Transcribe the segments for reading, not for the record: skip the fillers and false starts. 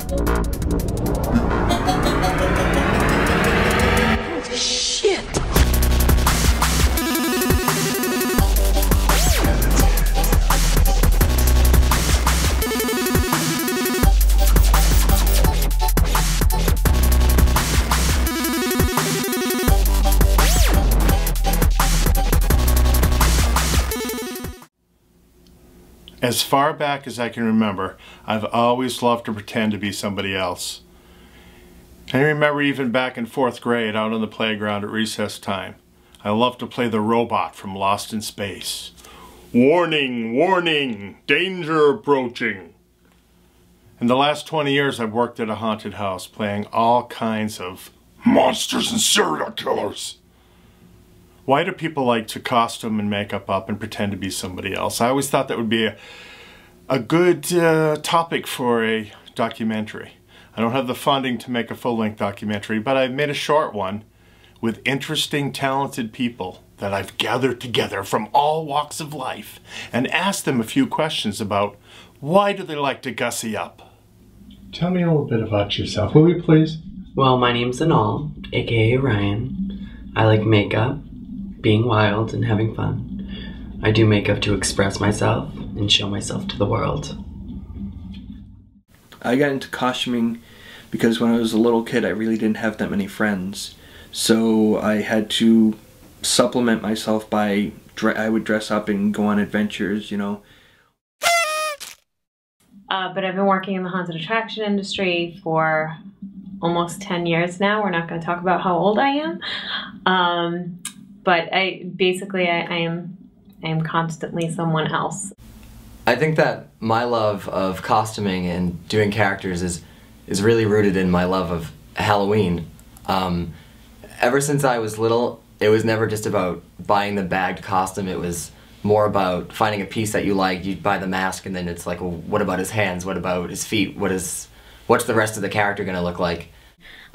Shit! As far back as I can remember, I've always loved to pretend to be somebody else. I remember even back in 4th grade out on the playground at recess time, I loved to play the robot from Lost in Space. Warning, warning, danger approaching. In the last 20 years I've worked at a haunted house playing all kinds of monsters and serial killers. Why do people like to costume and makeup up and pretend to be somebody else? I always thought that would be a good topic for a documentary. I don't have the funding to make a full-length documentary, but I've made a short one with interesting, talented people that I've gathered together from all walks of life and asked them a few questions about why do they like to gussy up. Tell me a little bit about yourself, will you please? Well, my name's Anal, aka Ryan. I like makeup, being wild, and having fun. I do makeup to express myself and show myself to the world. I got into costuming because when I was a little kid I really didn't have that many friends. So I had to supplement myself by, I would dress up and go on adventures, you know. But I've been working in the haunted attraction industry for almost 10 years now. We're not going to talk about how old I am. But I am constantly someone else. I think that my love of costuming and doing characters is really rooted in my love of Halloween. Ever since I was little, it was never just about buying the bagged costume. It was more about finding a piece that you liked. You'd buy the mask, and then it's like, well, what about his hands? What about his feet? What's the rest of the character gonna look like?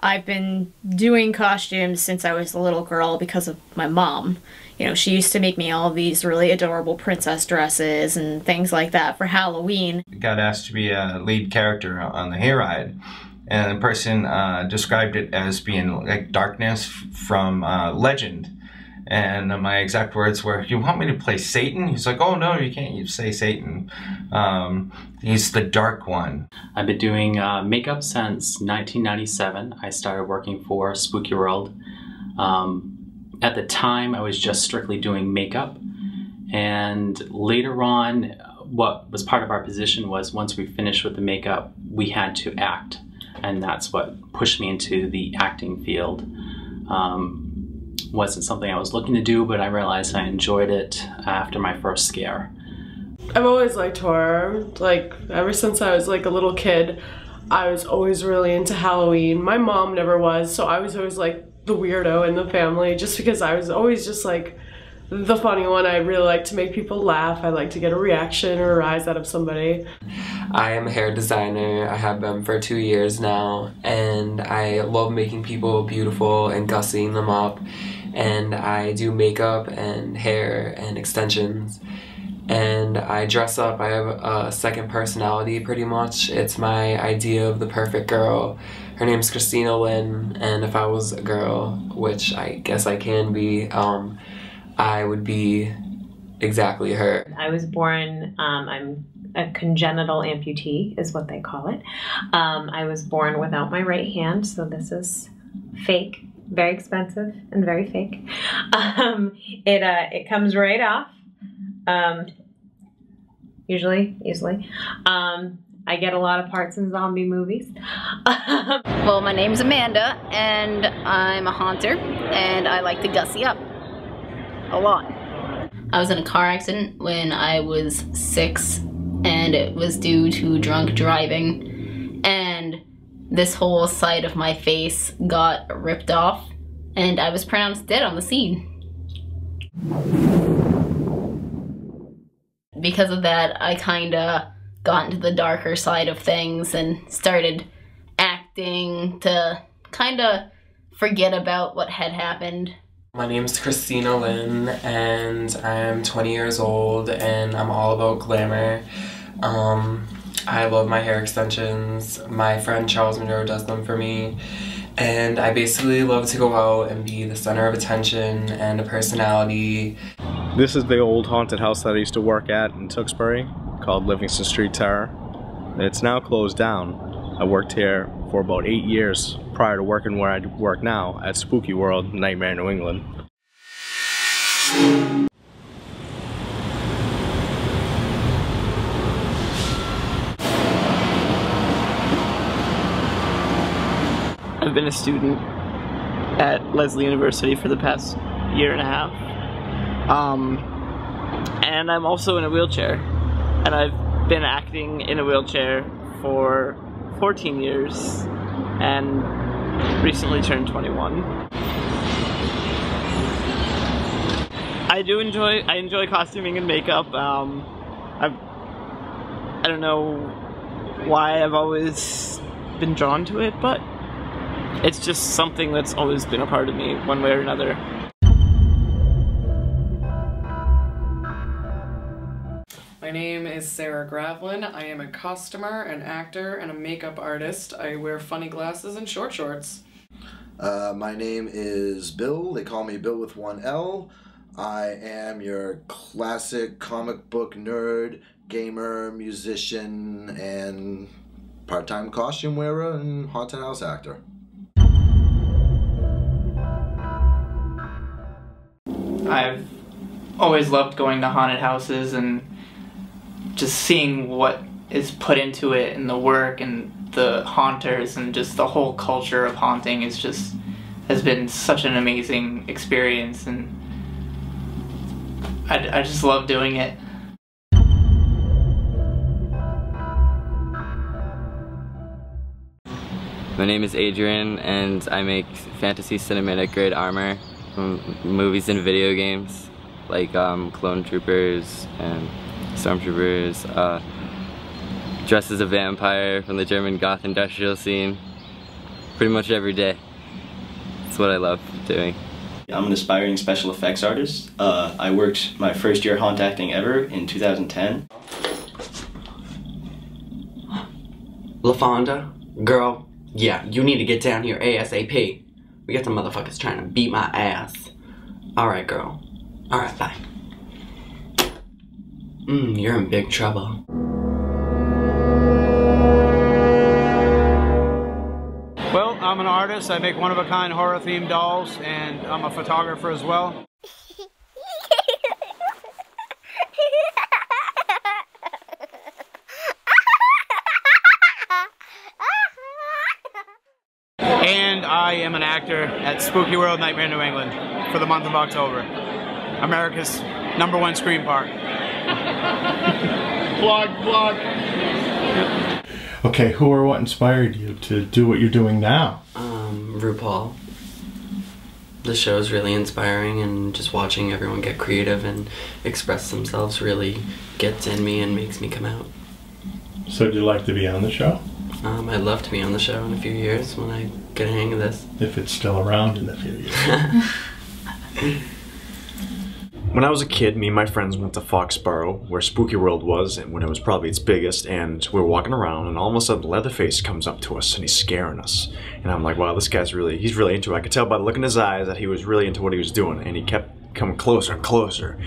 I've been doing costumes since I was a little girl because of my mom. You know, she used to make me all these really adorable princess dresses and things like that for Halloween. Got asked to be a lead character on the hayride, and the person described it as being like darkness from Legend. And my exact words were, "You want me to play Satan?" He's like, "Oh no, you can't say Satan. He's the dark one." I've been doing makeup since 1997. I started working for Spooky World. At the time, I was just strictly doing makeup. And later on, what was part of our position was once we finished with the makeup, we had to act. And that's what pushed me into the acting field. Wasn't something I was looking to do, but I realized I enjoyed it after my first scare. I've always liked horror. Like, ever since I was like a little kid, I was always really into Halloween. My mom never was, so I was always like the weirdo in the family just because I was always just like the funny one. I really like to make people laugh. I like to get a reaction or a rise out of somebody. I am a hair designer. I have been for 2 years now, and I love making people beautiful and gussying them up. And I do makeup and hair and extensions. And I dress up. I have a second personality pretty much. It's my idea of the perfect girl. Her name's Christina Lynn, and if I was a girl, which I guess I can be, I would be exactly her. I was born, I'm a congenital amputee is what they call it. I was born without my right hand, so this is fake, very expensive and very fake. It comes right off, usually, easily. I get a lot of parts in zombie movies. Well, my name's Amanda, and I'm a haunter, and I like to gussy up a lot. I was in a car accident when I was 6, and it was due to drunk driving, and this whole side of my face got ripped off, and I was pronounced dead on the scene. Because of that, I kinda got into the darker side of things and started acting to kinda forget about what had happened. My name's Christina Lynn, and I'm 20 years old, and I'm all about glamour. I love my hair extensions. My friend Charles Monroe does them for me. And I basically love to go out and be the center of attention and a personality. This is the old haunted house that I used to work at in Tewksbury, called Livingston Street Terror. It's now closed down. I worked here for about 8 years prior to working where I work now at Spooky World, Nightmare in New England. I've been a student at Lesley University for the past year and a half. And I'm also in a wheelchair. And I've been acting in a wheelchair for 14 years and recently turned 21. I enjoy costuming and makeup. I don't know why I've always been drawn to it, but it's just something that's always been a part of me, one way or another. My name is Sarah Gravlin. I am a costumer, an actor, and a makeup artist. I wear funny glasses and short shorts. My name is Bill. They call me Bill with one L. I am your classic comic book nerd, gamer, musician, and part-time costume wearer and haunted house actor. I've always loved going to haunted houses and just seeing what is put into it and the work and the haunters and just the whole culture of haunting has been such an amazing experience, and I just love doing it. My name is Adrian and I make fantasy cinematic grade armor from movies and video games like Clone Troopers and Stormtroopers, dressed as a vampire from the German goth industrial scene, pretty much every day. That's what I love doing. I'm an aspiring special effects artist. I worked my first year haunt acting ever in 2010. LaFonda, girl, yeah, you need to get down here ASAP. We got some motherfuckers trying to beat my ass. Alright, girl. Alright, bye. You're in big trouble. Well, I'm an artist. I make one-of-a-kind horror-themed dolls, and I'm a photographer as well. And I am an actor at Spooky World, Nightmare in New England for the month of October. America's #1 scream park. Plug. Okay, who or what inspired you to do what you're doing now? RuPaul. The show's really inspiring, and just watching everyone get creative and express themselves really gets in me and makes me come out. So do you like to be on the show? I'd love to be on the show in a few years when I get a hang of this. If it's still around in a few years. When I was a kid, me and my friends went to Foxborough, where Spooky World was, and when it was probably its biggest, and we were walking around, and all of a sudden Leatherface comes up to us, and he's scaring us. And I'm like, wow, this guy's he's really into it. I could tell by the look in his eyes that he was really into what he was doing, and he kept coming closer and closer.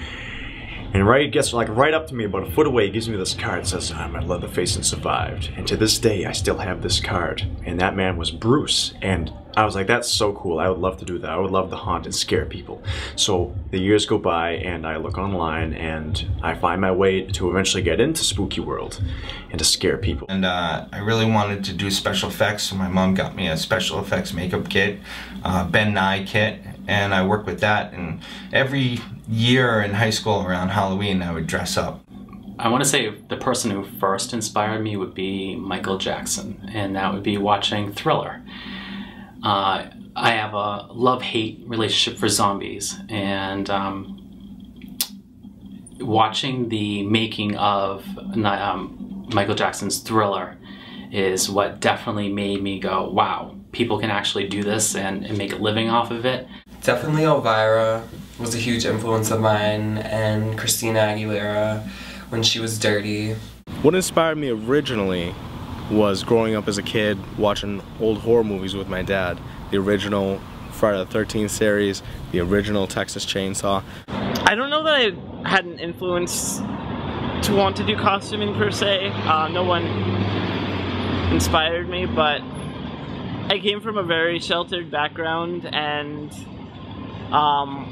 And he gets right up to me, about a foot away, he gives me this card that says, I'm at Leatherface and survived. And to this day, I still have this card. And that man was Bruce. And I was like, that's so cool. I would love to do that. I would love to haunt and scare people. So the years go by, and I look online, and I find my way to eventually get into Spooky World and to scare people. And I really wanted to do special effects, so my mom got me a special effects makeup kit, Ben Nye kit, and I worked with that. And every year in high school around Halloween, I would dress up. I want to say the person who first inspired me would be Michael Jackson, and that would be watching Thriller. I have a love-hate relationship for zombies, and watching the making of Michael Jackson's Thriller is what definitely made me go, wow, people can actually do this and make a living off of it. Definitely Elvira was a huge influence of mine, and Christina Aguilera when she was dirty. What inspired me originally was growing up as a kid watching old horror movies with my dad. The original Friday the 13th series, the original Texas Chainsaw. I don't know that I had an influence to want to do costuming per se. No one inspired me, but I came from a very sheltered background, and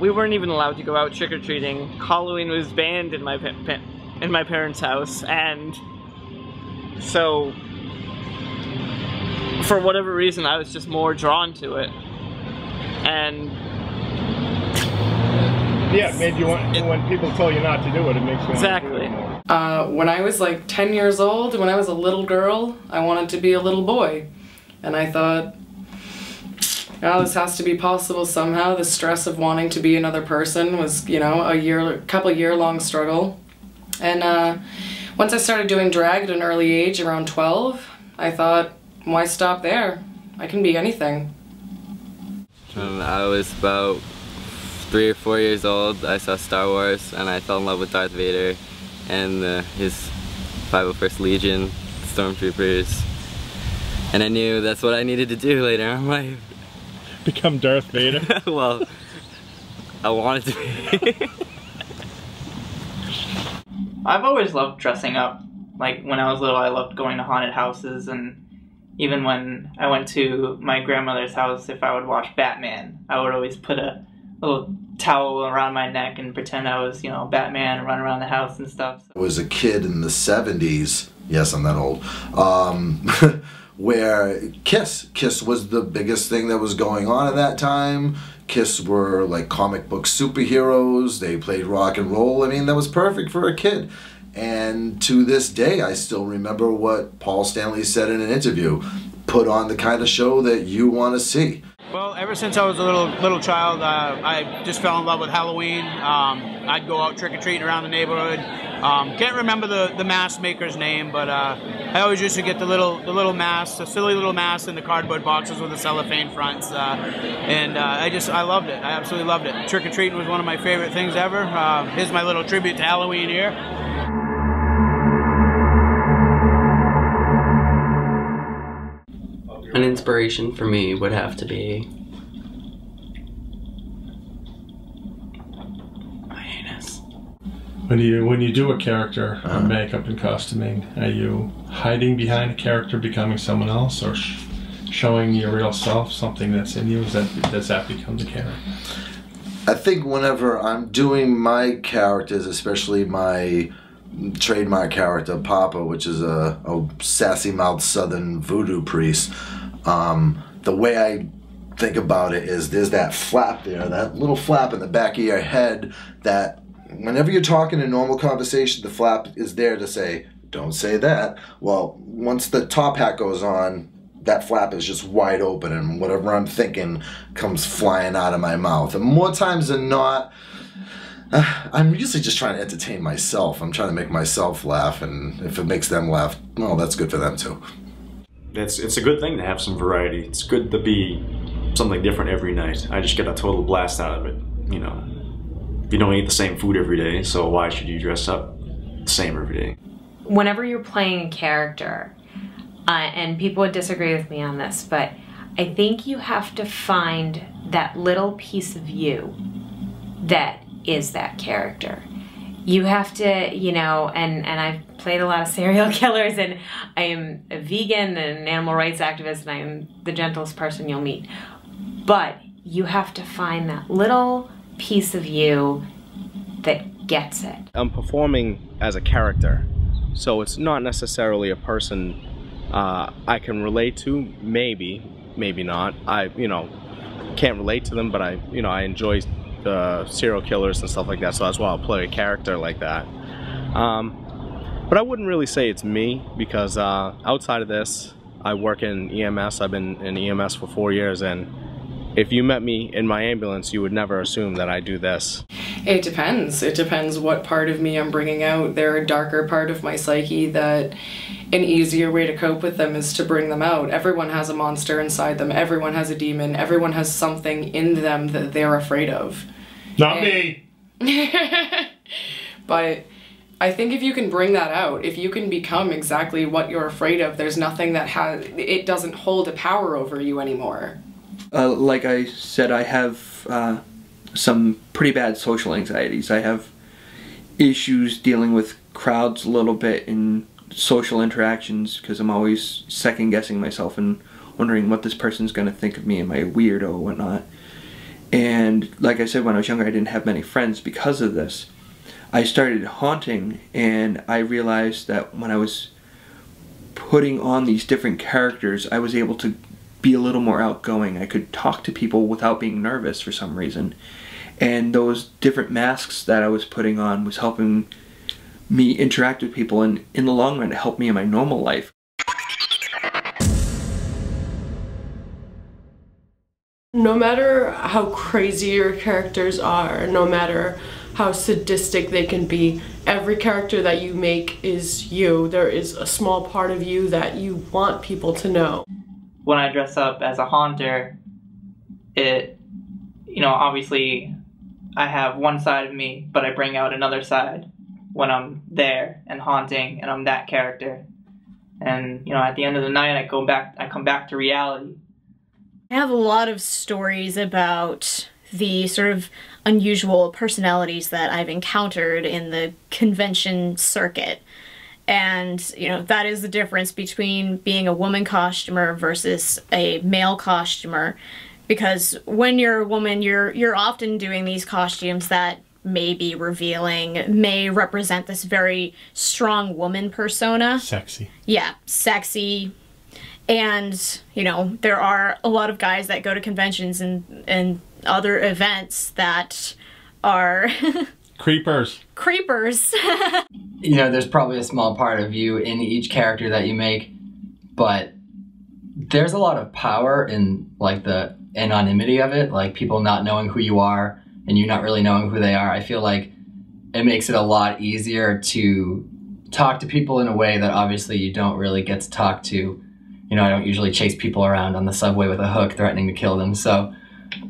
we weren't even allowed to go out trick-or-treating. Halloween was banned in my parents' house, and so for whatever reason I was just more drawn to it. And yeah, it made you want, when people tell you not to do it, it makes you exactly. want to do it more. When I was like 10 years old, when I was a little girl, I wanted to be a little boy. And I thought, oh, this has to be possible somehow. The stress of wanting to be another person was, you know, a couple year long struggle. And once I started doing drag at an early age, around 12, I thought, why stop there? I can be anything. I was about 3 or 4 years old. I saw Star Wars and I fell in love with Darth Vader and his 501st Legion, Stormtroopers. And I knew that's what I needed to do later in life. Become Darth Vader? Well, I wanted to be. I've always loved dressing up. Like when I was little, I loved going to haunted houses, and even when I went to my grandmother's house, if I would watch Batman, I would always put a little towel around my neck and pretend I was, you know, Batman and run around the house and stuff. I was a kid in the 70s, yes, I'm that old, where Kiss was the biggest thing that was going on at that time. Kiss were like comic book superheroes, they played rock and roll. I mean, that was perfect for a kid. And to this day, I still remember what Paul Stanley said in an interview: put on the kind of show that you want to see. Well, ever since I was a little child, I just fell in love with Halloween. I'd go out trick-or-treating around the neighborhood. Can't remember the mask maker's name, but I always used to get the little masks, the silly little masks in the cardboard boxes with the cellophane fronts, and I loved it. I absolutely loved it. Trick-or-treating was one of my favorite things ever. Here's my little tribute to Halloween here. An inspiration for me would have to be my anus. When you do a character on makeup and costuming, are you hiding behind a character, becoming someone else, or showing your real self, something that's in you? Does that become the character? I think whenever I'm doing my characters, especially my trademark character, Papa, which is a sassy-mouthed southern voodoo priest, the way I think about it is there's that flap there, that little flap in the back of your head that whenever you're talking in normal conversation, the flap is there to say, don't say that. Well, once the top hat goes on, that flap is just wide open and whatever I'm thinking comes flying out of my mouth. And more times than not, I'm usually just trying to entertain myself. I'm trying to make myself laugh, and if it makes them laugh, well, that's good for them too. It's a good thing to have some variety. It's good to be something different every night. I just get a total blast out of it. You know, you don't eat the same food every day, so why should you dress up the same every day? Whenever you're playing a character, and people would disagree with me on this, but I think you have to find that little piece of you that is that character. You have to, you know, and I've played a lot of serial killers, and I am a vegan and an animal rights activist, and I am the gentlest person you'll meet. But you have to find that little piece of you that gets it. I'm performing as a character, so it's not necessarily a person I can relate to. Maybe not. I, you know, can't relate to them, but I enjoy serial killers and stuff like that, so that's why I'll play a character like that. But I wouldn't really say it's me, because outside of this, I work in EMS. I've been in EMS for 4 years, and if you met me in my ambulance, you would never assume that I do this. It depends. It depends what part of me I'm bringing out. They're a darker part of my psyche that an easier way to cope with them is to bring them out. Everyone has a monster inside them. Everyone has a demon. Everyone has something in them that they're afraid of. Not me! But I think if you can bring that out, if you can become exactly what you're afraid of, there's nothing that it doesn't hold a power over you anymore. Like I said, I have some pretty bad social anxieties. I have issues dealing with crowds a little bit in social interactions because I'm always second guessing myself and wondering what this person's going to think of me. Am I a weirdo or whatnot? And like I said, when I was younger, I didn't have many friends because of this. I started haunting, and I realized that when I was putting on these different characters, I was able to be a little more outgoing. I could talk to people without being nervous for some reason. And those different masks that I was putting on was helping me interact with people, and in the long run, it helped me in my normal life. No matter how crazy your characters are, no matter how sadistic they can be, every character that you make is you. There is a small part of you that you want people to know. When I dress up as a haunter, obviously I have one side of me, but I bring out another side when I'm there and haunting, and I'm that character. And, at the end of the night, I come back to reality. I have a lot of stories about the sort of unusual personalities that I've encountered in the convention circuit. And, that is the difference between being a woman costumer versus a male costumer. Because when you're a woman, you're often doing these costumes that may be revealing, may represent this very strong woman persona. Sexy. Yeah, sexy. And, there are a lot of guys that go to conventions and other events that are... Creepers. Creepers. There's probably a small part of you in each character that you make, but there's a lot of power in, the anonymity of it, people not knowing who you are and you not really knowing who they are. I feel like it makes it a lot easier to talk to people in a way that obviously you don't really get to talk to. I don't usually chase people around on the subway with a hook threatening to kill them. So,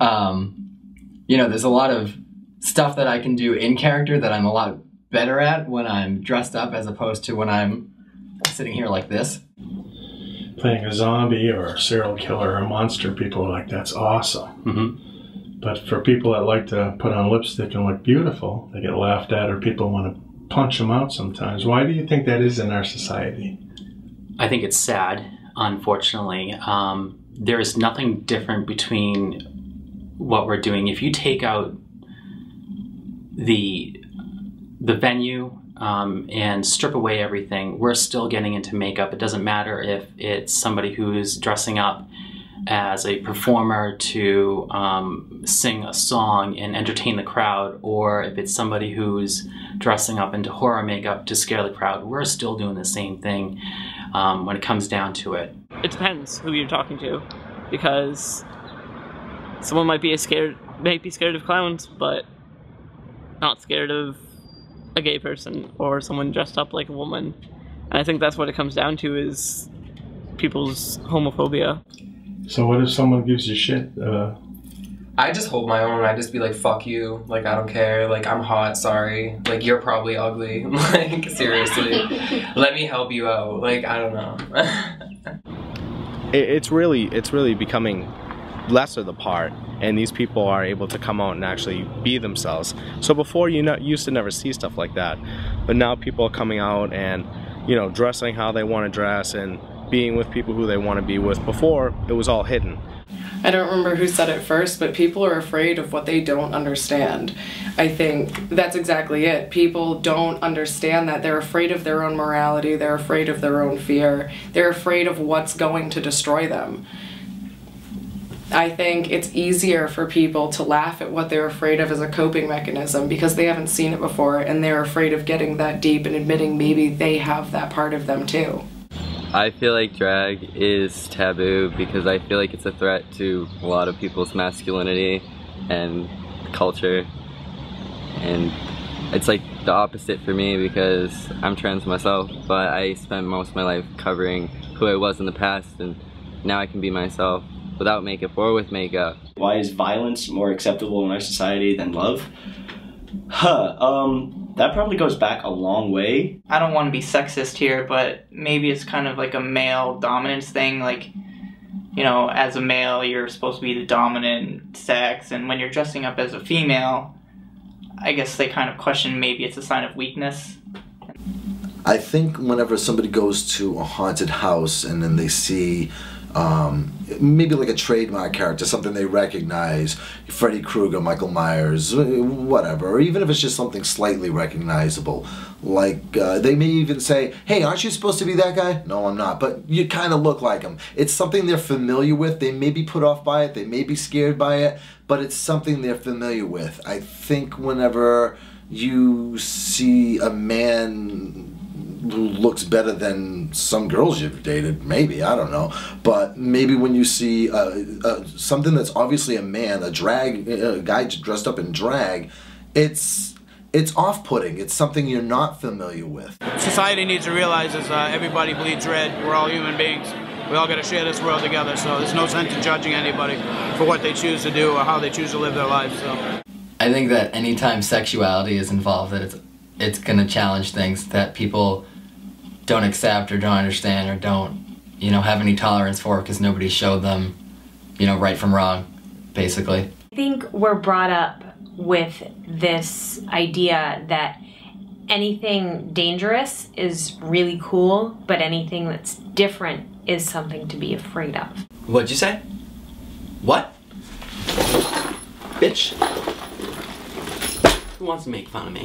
there's a lot of stuff that I can do in character that I'm a lot better at when I'm dressed up as opposed to when I'm sitting here like this. Playing a zombie or a serial killer or a monster, people are like, that's awesome. Mm-hmm. But for people that like to put on lipstick and look beautiful, they get laughed at, or people want to punch them out sometimes. Why do you think that is in our society? I think it's sad, unfortunately. There is nothing different between what we're doing. If you take out the venue and strip away everything, we're still getting into makeup. It doesn't matter if it's somebody who's dressing up as a performer to sing a song and entertain the crowd, or if it's somebody who's dressing up into horror makeup to scare the crowd. We're still doing the same thing when it comes down to it. It depends who you're talking to, because someone might be scared of clowns, but not scared of a gay person or someone dressed up like a woman. And I think that's what it comes down to, is people's homophobia. So what if someone gives you shit? I just hold my own. I just be like, fuck you. I don't care. I'm hot, sorry. You're probably ugly. Seriously. Let me help you out. I don't know. It's really becoming lesser the part, and these people are able to come out and actually be themselves. So before, you used to never see stuff like that, but now people are coming out and dressing how they want to dress and being with people who they want to be with. Before, it was all hidden. I don't remember who said it first, but people are afraid of what they don't understand. I think that's exactly it. People don't understand that. They're afraid of their own morality. They're afraid of their own fear. They're afraid of what's going to destroy them. I think it's easier for people to laugh at what they're afraid of as a coping mechanism because they haven't seen it before, and they're afraid of getting that deep and admitting maybe they have that part of them too. I feel like drag is taboo because I feel like it's a threat to a lot of people's masculinity and culture, and it's the opposite for me because I'm trans myself, but I spent most of my life covering who I was in the past, and now I can be myself without makeup or with makeup. Why is violence more acceptable in our society than love? that probably goes back a long way. I don't want to be sexist here, but maybe it's kind of like a male dominance thing. Like, you know, as a male, you're supposed to be the dominant sex, and when you're dressing up as a female, I guess they kind of question maybe it's a sign of weakness. I think whenever somebody goes to a haunted house and then they see maybe like a trademark character, something they recognize, Freddy Krueger, Michael Myers, whatever, or even if it's just something slightly recognizable, like they may even say, hey, aren't you supposed to be that guy? No, I'm not, but you kind of look like him. It's something they're familiar with. They may be put off by it, they may be scared by it, but it's something they're familiar with. I think whenever you see a man who looks better than some girls you've dated, maybe, I don't know, but maybe when you see something that's obviously a man, a guy dressed up in drag, it's off-putting. It's something you're not familiar with. Society needs to realize is everybody bleeds red. We're all human beings. We all got to share this world together, so there's no sense in judging anybody for what they choose to do or how they choose to live their lives. So I think that anytime sexuality is involved, that it's going to challenge things that people don't accept or don't understand or don't, you know, have any tolerance for because nobody showed them, you know, right from wrong, basically. I think we're brought up with this idea that anything dangerous is really cool, but anything that's different is something to be afraid of. What'd you say? What? Bitch. Who wants to make fun of me?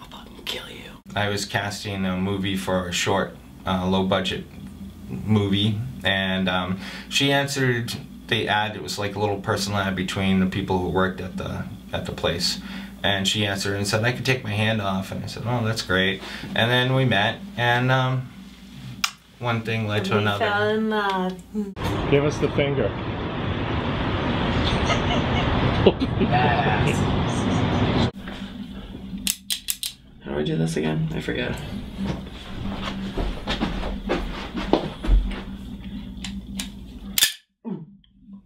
I'll fucking kill you. I was casting a movie for a short, low-budget movie, and she answered the ad. It was like a little personal ad between the people who worked at the place, and she answered and said I could take my hand off, and I said, oh, that's great. And then we met, and one thing led to another. We fell in love. Give us the finger. How do I do this again? I forget.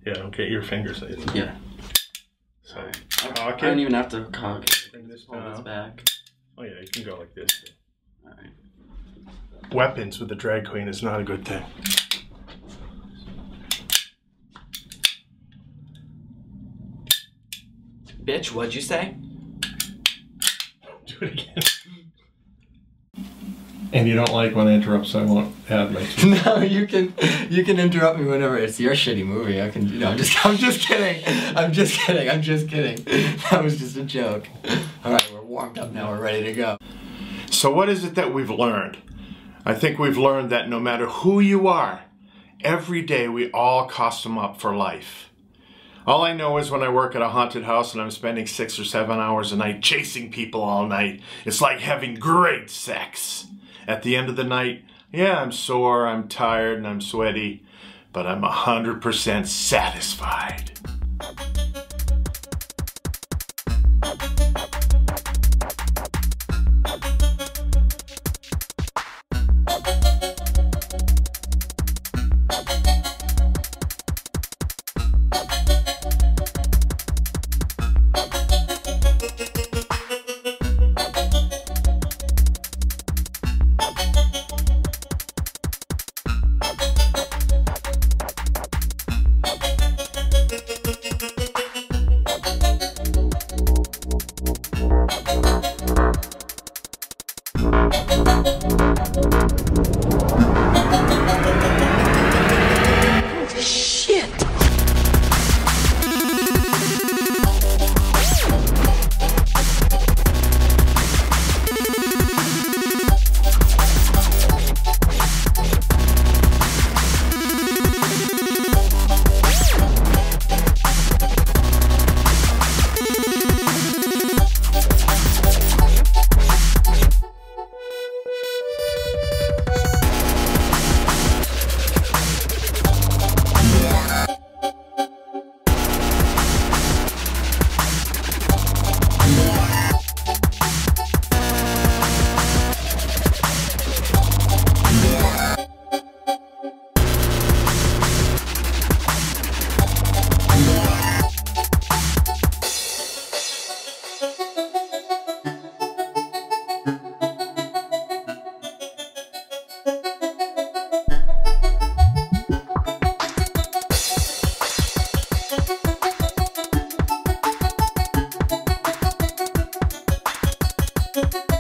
Yeah, don't get your fingers in it. Yeah. So, I don't even have to cock it. Bring this Hold this down. back. Oh yeah, you can go like this. Alright. Weapons with the drag queen is not a good thing. Bitch, what'd you say? Do it again. And you don't like when I interrupt, so I won't add my two. No, you can interrupt me whenever. It's your shitty movie. I can, you know, I'm just kidding. I'm just kidding. That was just a joke. All right, we're warmed up now. We're ready to go. So what is it that we've learned? I think we've learned that no matter who you are, every day we all costume up for life. All I know is when I work at a haunted house and I'm spending 6 or 7 hours a night chasing people all night, it's like having great sex. At the end of the night, yeah, I'm sore, I'm tired, and I'm sweaty, but I'm 100% satisfied. Thank you.